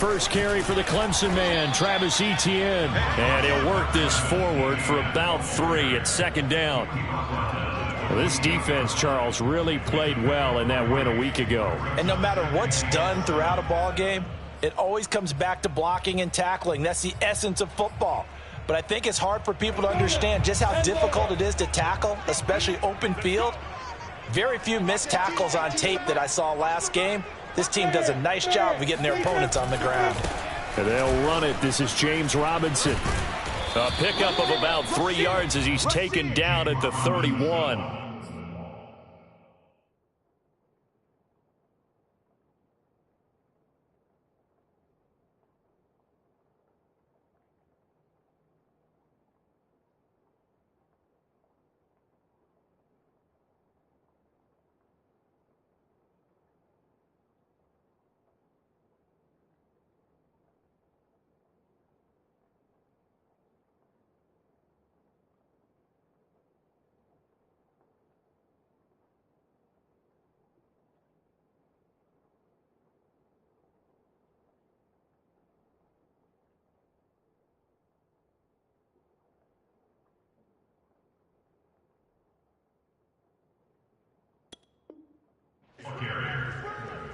first carry for the Clemson man, Travis Etienne. And he'll work this forward for about 3 at second down. Well, this defense, Charles, really played well in that win a week ago. And no matter what's done throughout a ball game, it always comes back to blocking and tackling. That's the essence of football. But I think it's hard for people to understand just how difficult it is to tackle, especially open field. Very few missed tackles on tape that I saw last game. This team does a nice job of getting their opponents on the ground. And they'll run it. This is James Robinson. A pickup of about 3 yards as he's taken down at the 31.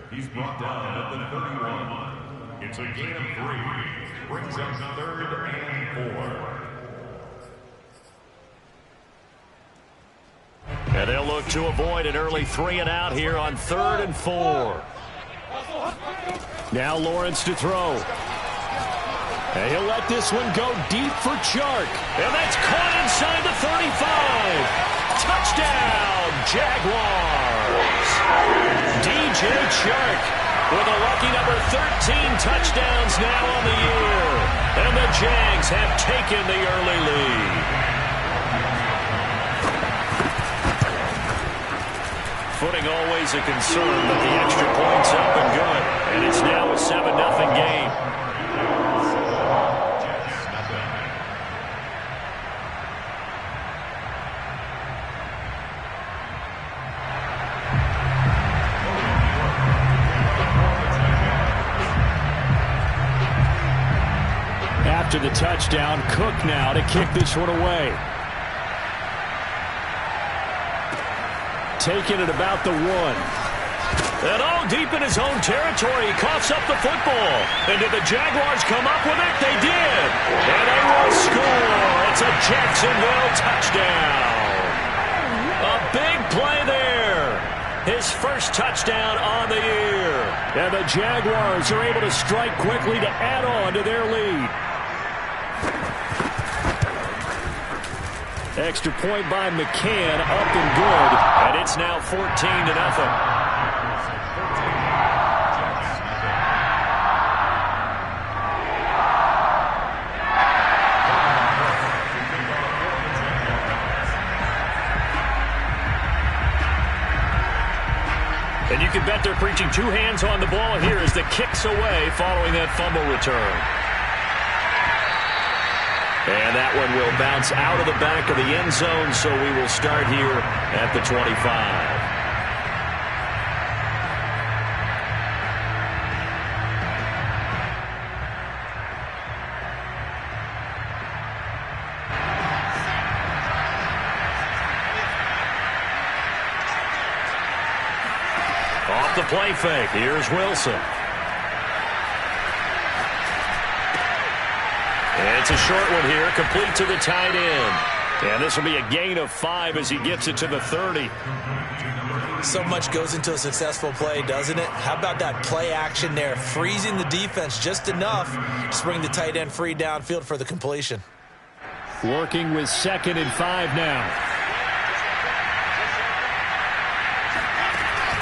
He's brought down at the 31. It's a gain of 3. Brings up 3rd and 4. And they'll look to avoid an early 3 and out here on 3rd and 4. Now Lawrence to throw. And he'll let this one go deep for Chark. And that's caught inside the 35. Touchdown, Jaguars. DJ Chark with a lucky number 13 touchdowns now on the year. And the Jags have taken the early lead. Footing always a concern, but the extra point's up and good. And it's now a 7-0 game. After the touchdown, Cook now to kick this one away. Taking it about the 1. And all deep in his own territory, he coughs up the football. And did the Jaguars come up with it? They did. And they will score. It's a Jacksonville touchdown. A big play there. His first touchdown on the year. And the Jaguars are able to strike quickly to add on to their lead. Extra point by McCann, up and good, and it's now 14-0. And you can bet they're preaching 2 hands on the ball here as the kick's away following that fumble return. And that one will bounce out of the back of the end zone, so we will start here at the 25. Off the play fake, here's Wilson. It's a short one here, complete to the tight end. And this will be a gain of 5 as he gets it to the 30. So much goes into a successful play, doesn't it? How about that play action there, freezing the defense just enough to bring the tight end free downfield for the completion. Working with 2nd and 5 now.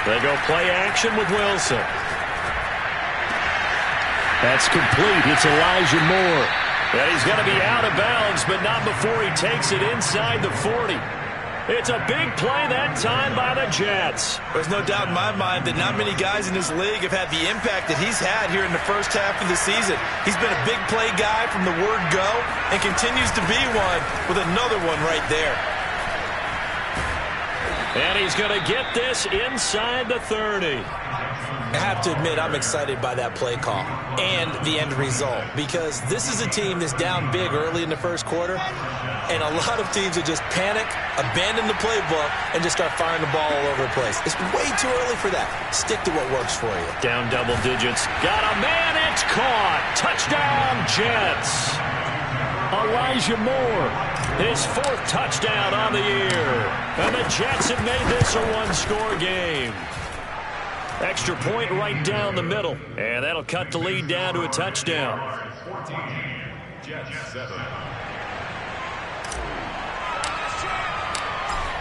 They go play action with Wilson. That's complete. It's Elijah Moore. And he's going to be out of bounds, but not before he takes it inside the 40. It's a big play that time by the Jets. There's no doubt in my mind that not many guys in this league have had the impact that he's had here in the first half of the season. He's been a big play guy from the word go and continues to be one with another one right there. And he's going to get this inside the 30. I have to admit, I'm excited by that play call and the end result, because this is a team that's down big early in the first quarter, and a lot of teams that just panic, abandon the playbook, and just start firing the ball all over the place. It's way too early for that. Stick to what works for you. Down double digits. Got a man. It's caught. Touchdown, Jets. Elijah Moore, his 4th touchdown on the year. And the Jets have made this a one-score game. Extra point right down the middle. And that'll cut the lead down to a touchdown. 14, Jets 7.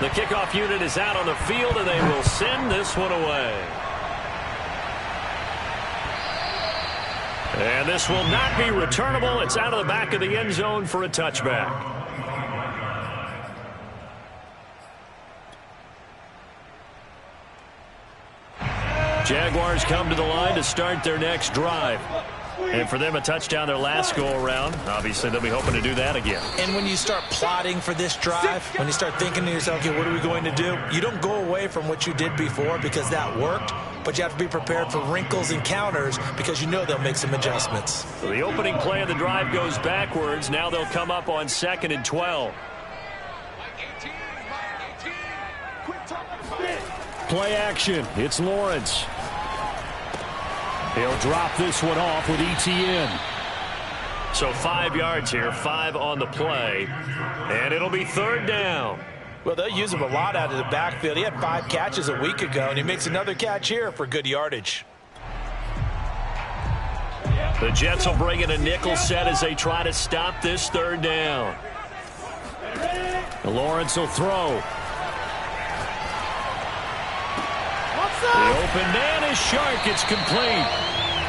The kickoff unit is out on the field, and they will send this one away. And this will not be returnable. It's out of the back of the end zone for a touchback. Jaguars come to the line to start their next drive. And for them, a touchdown their last go-around. Obviously, they'll be hoping to do that again. And when you start plotting for this drive, when you start thinking to yourself, okay, what are we going to do? You don't go away from what you did before because that worked, but you have to be prepared for wrinkles and counters because you know they'll make some adjustments. So the opening play of the drive goes backwards. Now they'll come up on 2nd and 12. Play action. It's Lawrence. He'll drop this one off with ETN. So 5 yards here, 5 on the play. And it'll be 3rd down. Well, they'll use him a lot out of the backfield. He had 5 catches a week ago, and he makes another catch here for good yardage. The Jets will bring in a nickel set as they try to stop this 3rd down. Lawrence will throw. The open man is Shark. It's complete.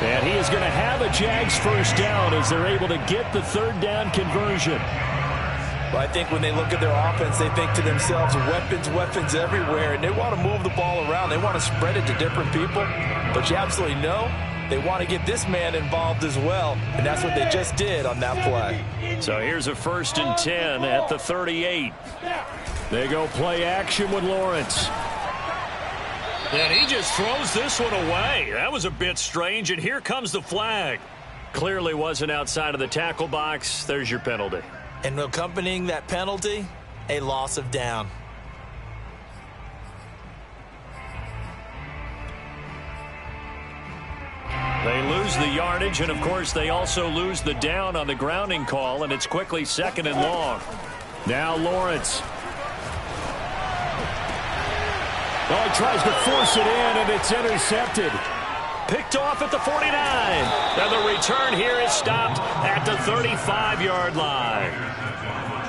And he is going to have a Jags first down as they're able to get the 3rd down conversion. Well, I think when they look at their offense, they think to themselves, weapons everywhere, and they want to move the ball around. They want to spread it to different people. But you absolutely know they want to get this man involved as well, and that's what they just did on that play. So here's a 1st and 10 at the 38. They go play action with Lawrence. And he just throws this one away. That was a bit strange, and here comes the flag. Clearly wasn't outside of the tackle box. There's your penalty. And accompanying that penalty, a loss of down. They lose the yardage, and, of course, they also lose the down on the grounding call, and it's quickly 2nd and long. Now Lawrence. Oh, he tries to force it in, and it's intercepted. Picked off at the 49. And the return here is stopped at the 35-yard line.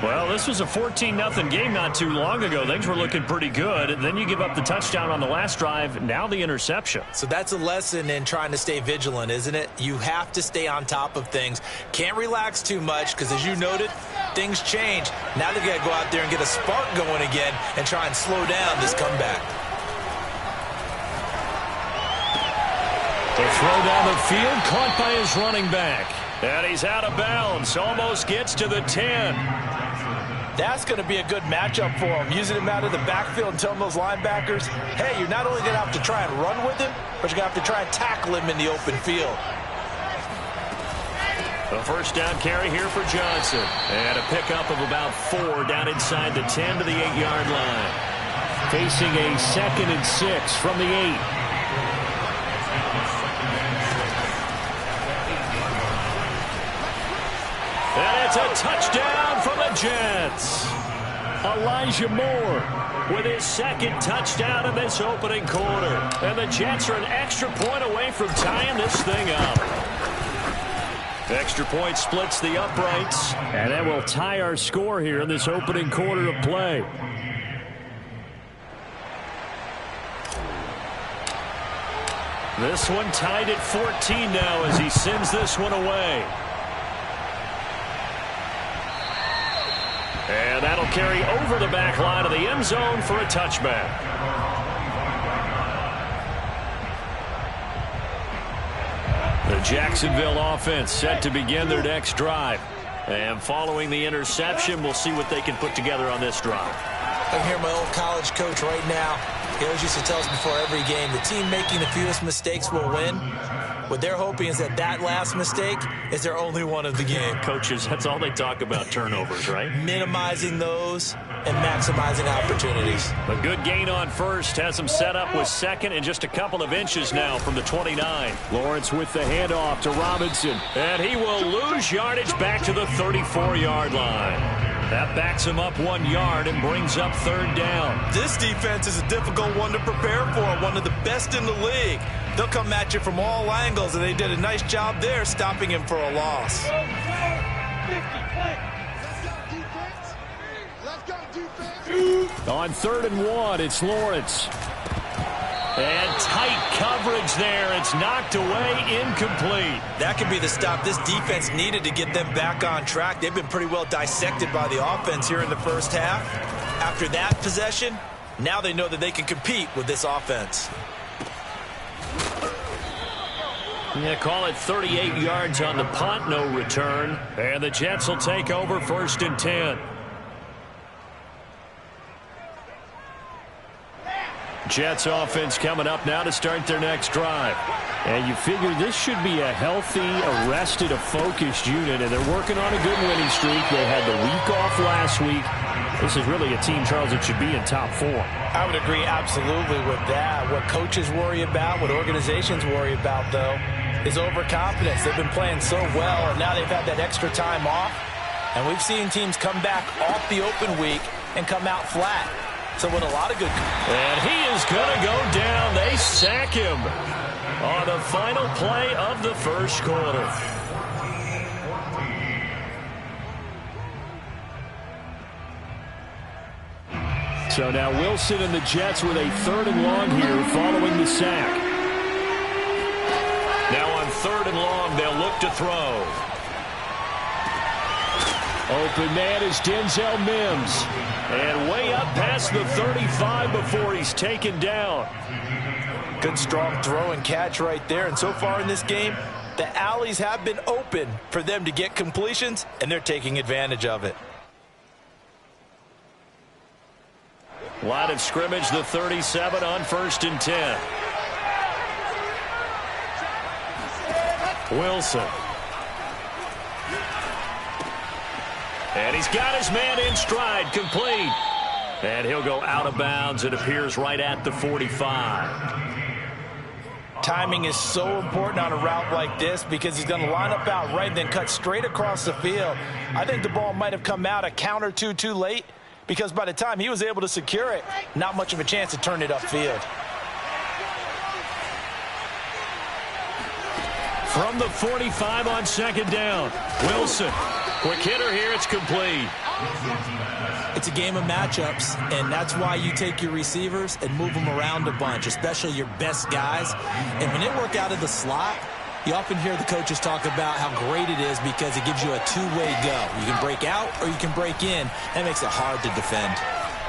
Well, this was a 14-0 game not too long ago. Things were looking pretty good. And then you give up the touchdown on the last drive. Now the interception. So that's a lesson in trying to stay vigilant, isn't it? You have to stay on top of things. Can't relax too much because, as you noted, things change. Now they've got to go out there and get a spark going again and try and slow down this comeback. The throw down the field, caught by his running back. And he's out of bounds, almost gets to the 10. That's going to be a good matchup for him, using him out of the backfield and telling those linebackers, hey, you're not only going to have to try and run with him, but you're going to have to try and tackle him in the open field. A 1st down carry here for Johnson. And a pickup of about 4 down inside the 10 to the 8-yard line. Facing a 2nd and 6 from the 8. And it's a touchdown for the Jets. Elijah Moore with his 2nd touchdown in this opening quarter. And the Jets are an extra point away from tying this thing up. Extra point splits the uprights. And that will tie our score here in this opening quarter of play. This one tied at 14 now as he sends this one away. And that'll carry over the back line of the end zone for a touchback. The Jacksonville offense set to begin their next drive. And following the interception, we'll see what they can put together on this drive. I can hear my old college coach right now. He always used to tell us before every game, the team making the fewest mistakes will win. What they're hoping is that last mistake is their only one of the game. Coaches, that's all they talk about, turnovers, right? Minimizing those and maximizing opportunities. A good gain on first has him set up with second and just a couple of inches now from the 29. Lawrence with the handoff to Robinson. And he will lose yardage back to the 34-yard line. That backs him up 1 yard and brings up third down. This defense is a difficult one to prepare for, one of the best in the league. They'll come at you from all angles, and they did a nice job there stopping him for a loss. On 3rd and 1, it's Lawrence. And tight coverage there. It's knocked away, incomplete. That could be the stop this defense needed to get them back on track. They've been pretty well dissected by the offense here in the first half. After that possession, now they know that they can compete with this offense. Yeah, call it 38 yards on the punt, no return. And the Jets will take over 1st and 10. Jets offense coming up now to start their next drive. And you figure this should be a healthy, arrested, a focused unit, and they're working on a good winning streak. They had the week off last week. This is really a team, Charles, that should be in top 4. I would agree absolutely with that. What coaches worry about, what organizations worry about, though, is overconfidence. They've been playing so well, and now they've had that extra time off. And we've seen teams come back off the open week and come out flat. So with a lot of good... And he is going to go down. They sack him on the final play of the first quarter. So now Wilson and the Jets with a 3rd and long here following the sack. Now on 3rd and long, they'll look to throw. Open man is Denzel Mims. And way up past the 35 before he's taken down. Good strong throw and catch right there. And so far in this game, the alleys have been open for them to get completions, and they're taking advantage of it. Line of scrimmage, the 37 on 1st and 10. Wilson. And he's got his man in stride, complete. And he'll go out of bounds. It appears right at the 45. Timing is so important on a route like this because he's going to line up out right and then cut straight across the field. I think the ball might have come out a count or two too late because by the time he was able to secure it, not much of a chance to turn it upfield. From the 45 on 2nd down, Wilson. Quick hitter here, it's complete. It's a game of matchups, and that's why you take your receivers and move them around a bunch, especially your best guys. And when they work out of the slot, you often hear the coaches talk about how great it is because it gives you a two-way go. You can break out or you can break in. That makes it hard to defend.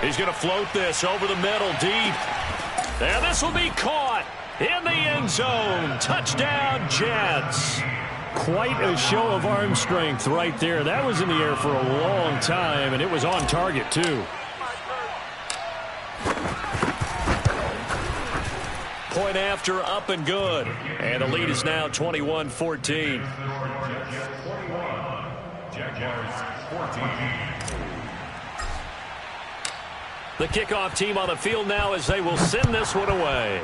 He's going to float this over the middle, deep. And this will be caught in the end zone. Touchdown, Jets. Quite a show of arm strength right there. That was in the air for a long time, and it was on target, too. Point after, up and good. And the lead is now 21-14. Jaguars 14. The kickoff team on the field now as they will send this one away.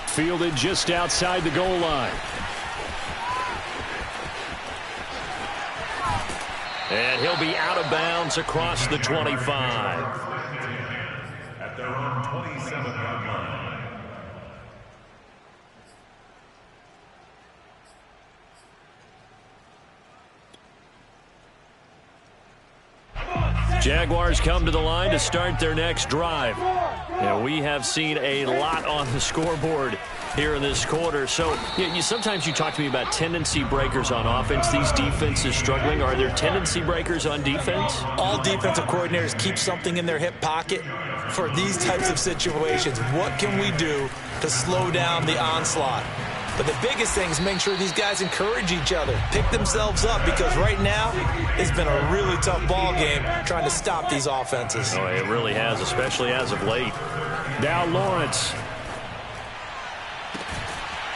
Fielded just outside the goal line. And he'll be out of bounds across the 25. At their own 27-yard line. Jaguars come to the line to start their next drive. Now, we have seen a lot on the scoreboard here in this quarter. So, sometimes you talk to me about tendency breakers on offense. These defenses struggling. Are there tendency breakers on defense? All defensive coordinators keep something in their hip pocket for these types of situations. What can we do to slow down the onslaught? But the biggest thing is making sure these guys encourage each other, pick themselves up, because right now it's been a really tough ball game trying to stop these offenses. Oh, it really has, especially as of late. Now Lawrence.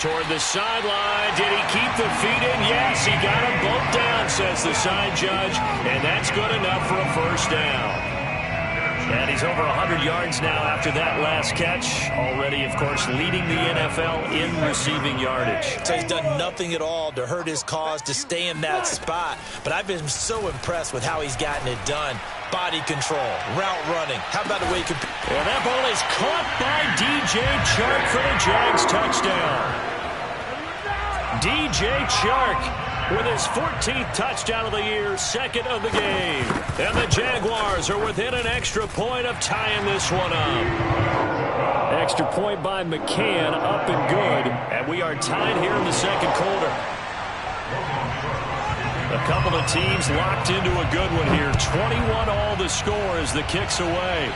Toward the sideline. Did he keep the feet in? Yes, he got them both down, says the side judge. And that's good enough for a first down. And he's over 100 yards now after that last catch. Already, of course, leading the NFL in receiving yardage. So he's done nothing at all to hurt his cause, to stay in that spot. But I've been so impressed with how he's gotten it done. Body control, route running. How about the way he can... And that ball is caught by DJ Chark for the Jags touchdown. DJ Chark with his 14th touchdown of the year, second of the game. And the Jaguars are within an extra point of tying this one up. Extra point by McCann, up and good. And we are tied here in the second quarter. A couple of teams locked into a good one here. 21 all the score as the kick's away.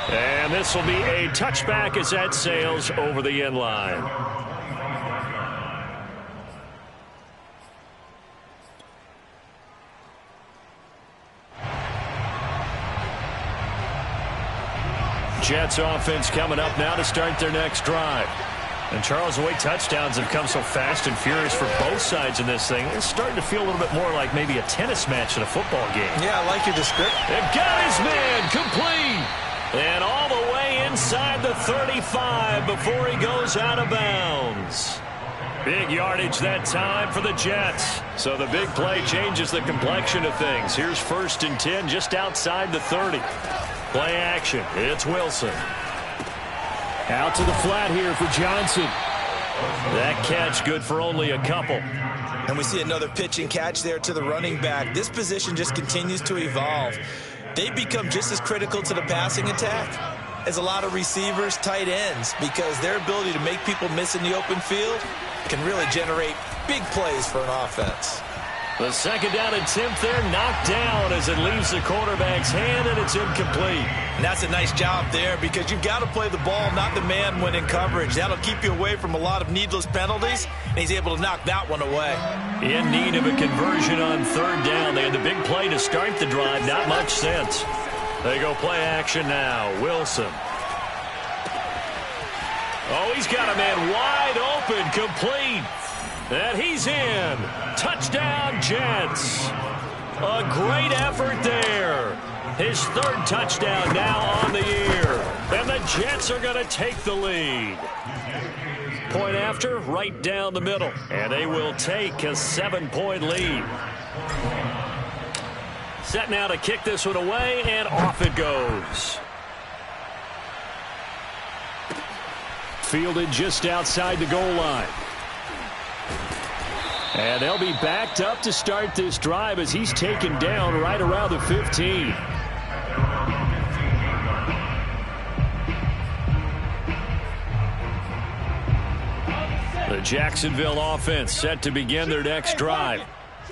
And this will be a touchback as that sails over the end line. Jets offense coming up now to start their next drive. And Charles, the way touchdowns have come so fast and furious for both sides in this thing, it's starting to feel a little bit more like maybe a tennis match in a football game. Yeah, I like your description. They've got his man complete. And all the way inside the 35 before he goes out of bounds. Big yardage that time for the Jets. So the big play changes the complexion of things. Here's 1st and 10 just outside the 30. Play action. It's Wilson. Out to the flat here for Johnson. That catch good for only a couple. And we see another pitch and catch there to the running back. This position just continues to evolve. They become just as critical to the passing attack as a lot of receivers, tight ends, because their ability to make people miss in the open field can really generate big plays for an offense. The second down attempt there knocked down as it leaves the quarterback's hand, and it's incomplete. And that's a nice job there, because you've got to play the ball, not the man when in coverage. That'll keep you away from a lot of needless penalties, and he's able to knock that one away. In need of a conversion on 3rd down. They had the big play to start the drive. Not much sense. They go play action now. Wilson. Oh, he's got a man wide open, complete. And he's in. Touchdown, Jets. A great effort there. His 3rd touchdown now on the year. And the Jets are going to take the lead. Point after, right down the middle. And they will take a 7-point lead. Set now to kick this one away, and off it goes. Fielded just outside the goal line. And they'll be backed up to start this drive as he's taken down right around the 15. The Jacksonville offense set to begin their next drive.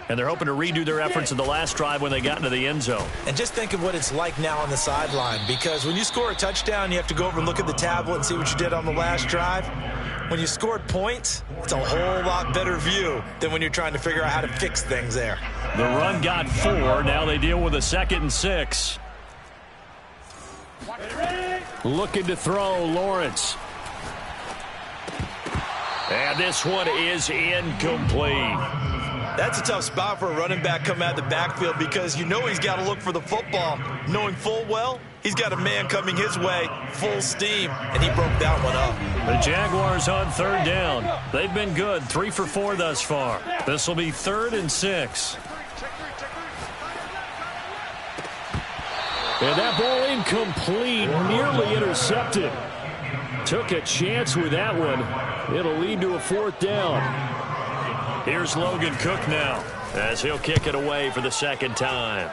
And they're hoping to redo their efforts in the last drive when they got into the end zone. And just think of what it's like now on the sideline, because when you score a touchdown, you have to go over and look at the tablet and see what you did on the last drive. When you scored points, it's a whole lot better view than when you're trying to figure out how to fix things there. The run got 4. Now they deal with a 2nd and 6. Looking to throw, Lawrence. And this one is incomplete. That's a tough spot for a running back coming out of the backfield, because you know he's got to look for the football, knowing full well he's got a man coming his way full steam, and he broke that one up. The Jaguars on 3rd down. They've been good, 3 for 4 thus far. This will be 3rd and 6. And that ball incomplete, nearly intercepted. Took a chance with that one. It'll lead to a 4th down. Here's Logan Cook now as he'll kick it away for the 2nd time.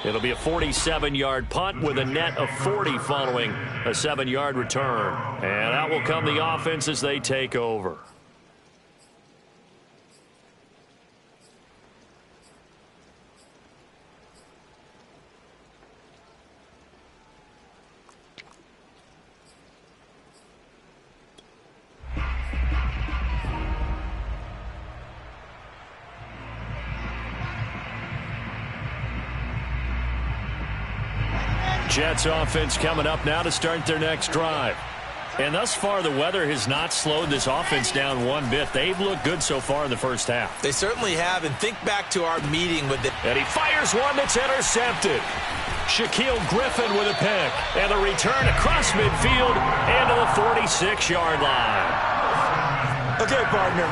It'll be a 47-yard punt with a net of 40 following a 7-yard return. And out will come the offense as they take over. Jets offense coming up now to start their next drive. And thus far, the weather has not slowed this offense down one bit. They've looked good so far in the first half. They certainly have, and think back to our meeting with them. And he fires one that's intercepted. Shaquille Griffin with a pick. And a return across midfield into the 46-yard line. Okay, partner.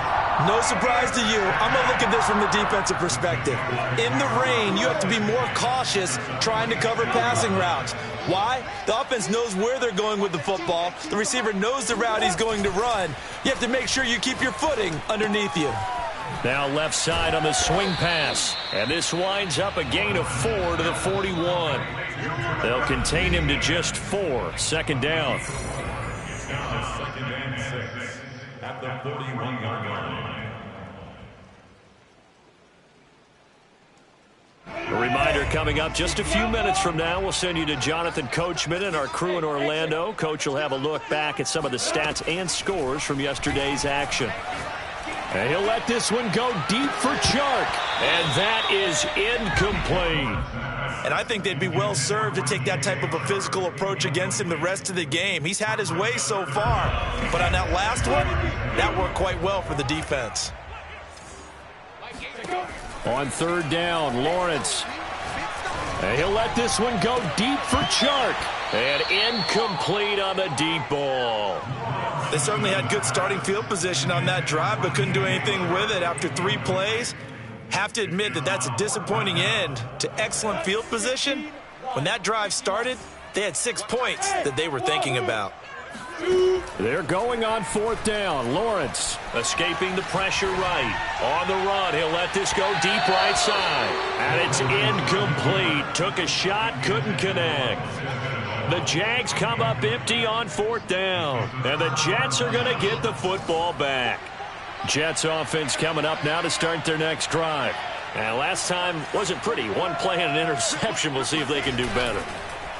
No surprise to you. I'm going to look at this from the defensive perspective. In the rain, you have to be more cautious trying to cover passing routes. Why? The offense knows where they're going with the football. The receiver knows the route he's going to run. You have to make sure you keep your footing underneath you. Now left side on the swing pass. And this winds up a gain of 4 to the 41. They'll contain him to just 4. Second down. It's now 2nd and 6 at the 41-yard line. A reminder coming up just a few minutes from now. We'll send you to Jonathan Coachman and our crew in Orlando. Coach will have a look back at some of the stats and scores from yesterday's action. And he'll let this one go deep for Chark. And that is incomplete. And I think they'd be well served to take that type of a physical approach against him the rest of the game. He's had his way so far. But on that last one, that worked quite well for the defense. On third down, Lawrence. And he'll let this one go deep for Chark. And incomplete on the deep ball. They certainly had good starting field position on that drive, but couldn't do anything with it after 3 plays. Have to admit that that's a disappointing end to excellent field position. When that drive started, they had 6 points that they were thinking about. They're going on fourth down. Lawrence escaping the pressure right. On the run, he'll let this go deep right side. And it's incomplete. Took a shot, couldn't connect. The Jags come up empty on fourth down. And the Jets are going to get the football back. Jets offense coming up now to start their next drive. And last time wasn't pretty. One play and an interception. We'll see if they can do better.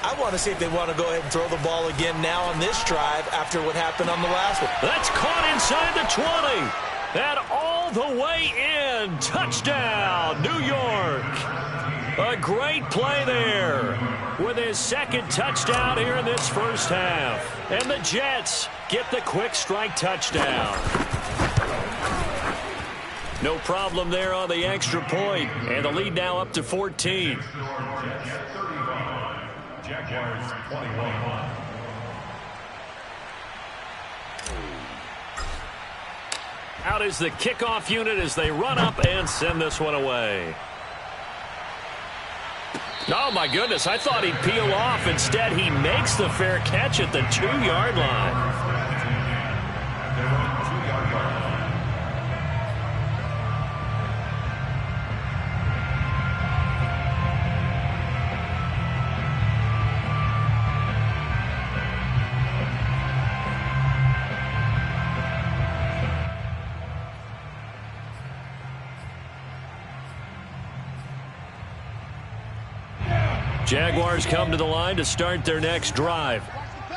I want to see if they want to go ahead and throw the ball again now on this drive after what happened on the last one. That's caught inside the 20. And all the way in. Touchdown, New York. A great play there with his second touchdown here in this first half. And the Jets get the quick strike touchdown. No problem there on the extra point. And the lead now up to 14. Jaguars 21. Out is the kickoff unit as they run up and send this one away. Oh, my goodness. I thought he'd peel off. Instead, he makes the fair catch at the 2-yard line. Jaguars come to the line to start their next drive.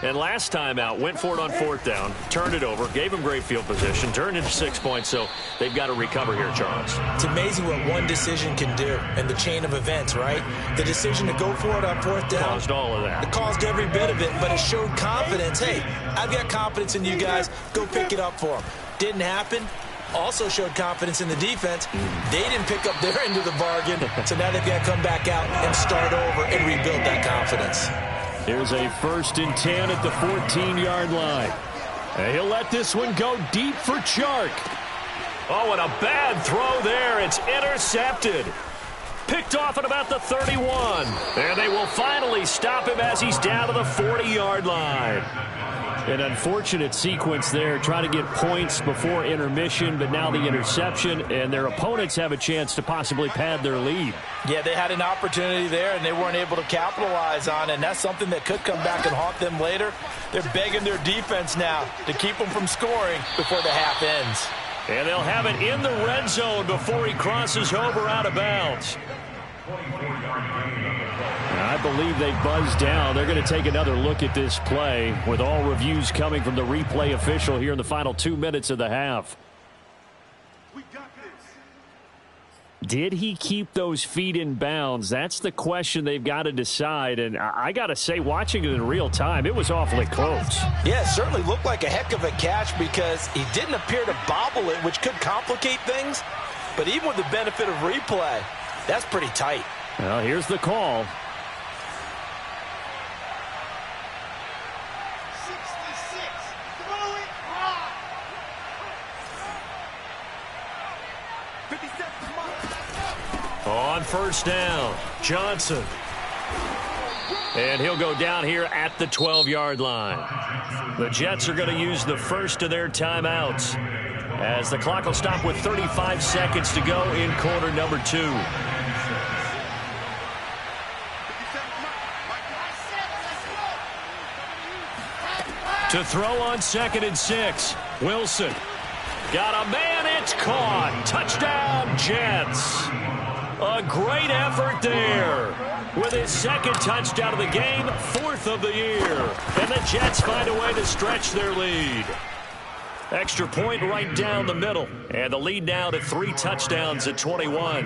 And last time out, went for it on fourth down, turned it over, gave them great field position, turned into 6 points, so they've got to recover here, Charles. It's amazing what one decision can do in the chain of events, right? The decision to go for it on fourth down. Caused all of that. It caused every bit of it, but it showed confidence. Hey, I've got confidence in you guys. Go pick it up for them. Didn't happen. Also showed confidence in the defense. They didn't pick up their end of the bargain, so now they've got to come back out and start over and rebuild that confidence. Here's a 1st and 10 at the 14-yard line. And he'll let this one go deep for Chark. Oh, and a bad throw there. It's intercepted. Picked off at about the 31. And they will finally stop him as he's down to the 40-yard line. An unfortunate sequence there, trying to get points before intermission, but now the interception, and their opponents have a chance to possibly pad their lead. Yeah, they had an opportunity there, and they weren't able to capitalize on it, and that's something that could come back and haunt them later. They're begging their defense now to keep them from scoring before the half ends. And they'll have it in the red zone before he crosses over out of bounds. I believe they buzzed down. They're going to take another look at this play with all reviews coming from the replay official here in the final 2 minutes of the half. Did he keep those feet in bounds? That's the question they've got to decide. And I got to say, watching it in real time, it was awfully close. Yeah, it certainly looked like a heck of a catch because he didn't appear to bobble it, which could complicate things. But even with the benefit of replay, that's pretty tight. Well, here's the call. 66. Throw it high. 57. On first down, Johnson. And he'll go down here at the 12-yard line. The Jets are going to use the first of their timeouts as the clock will stop with 35 seconds to go in quarter number 2. To throw on 2nd and 6, Wilson. Got a man, it's caught. Touchdown, Jets. A great effort there. With his 2nd touchdown of the game, 4th of the year. And the Jets find a way to stretch their lead. Extra point right down the middle. And the lead now to 3 touchdowns at 21.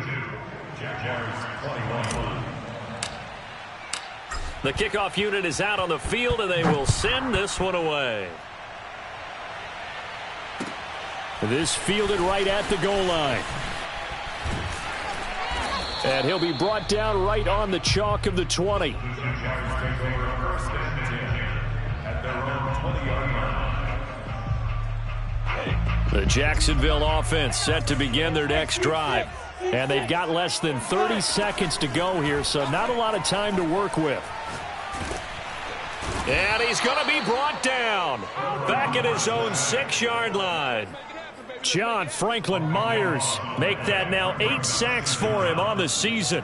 The kickoff unit is out on the field, and they will send this one away. This fielded right at the goal line. And he'll be brought down right on the chalk of the 20. The Jacksonville offense set to begin their next drive. And they've got less than 30 seconds to go here, so not a lot of time to work with. And he's going to be brought down back at his own 6-yard line. John Franklin Myers make that now 8 sacks for him on the season.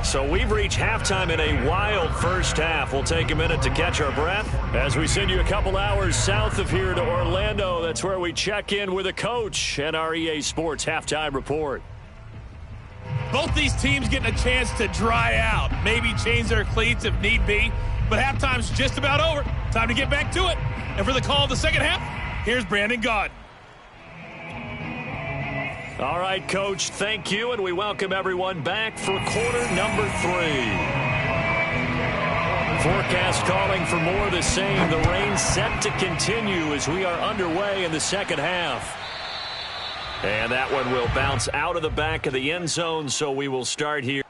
So we've reached halftime in a wild first half. We'll take a minute to catch our breath as we send you a couple hours south of here to Orlando. That's where we check in with a coach and our EA Sports halftime report. Both these teams getting a chance to dry out, maybe change their cleats if need be. But halftime's just about over. Time to get back to it. And for the call of the second half, here's Brandon Gaudin. All right, Coach, thank you, and we welcome everyone back for quarter number 3. Forecast calling for more of the same. The rain set to continue as we are underway in the second half. And that one will bounce out of the back of the end zone, so we will start here.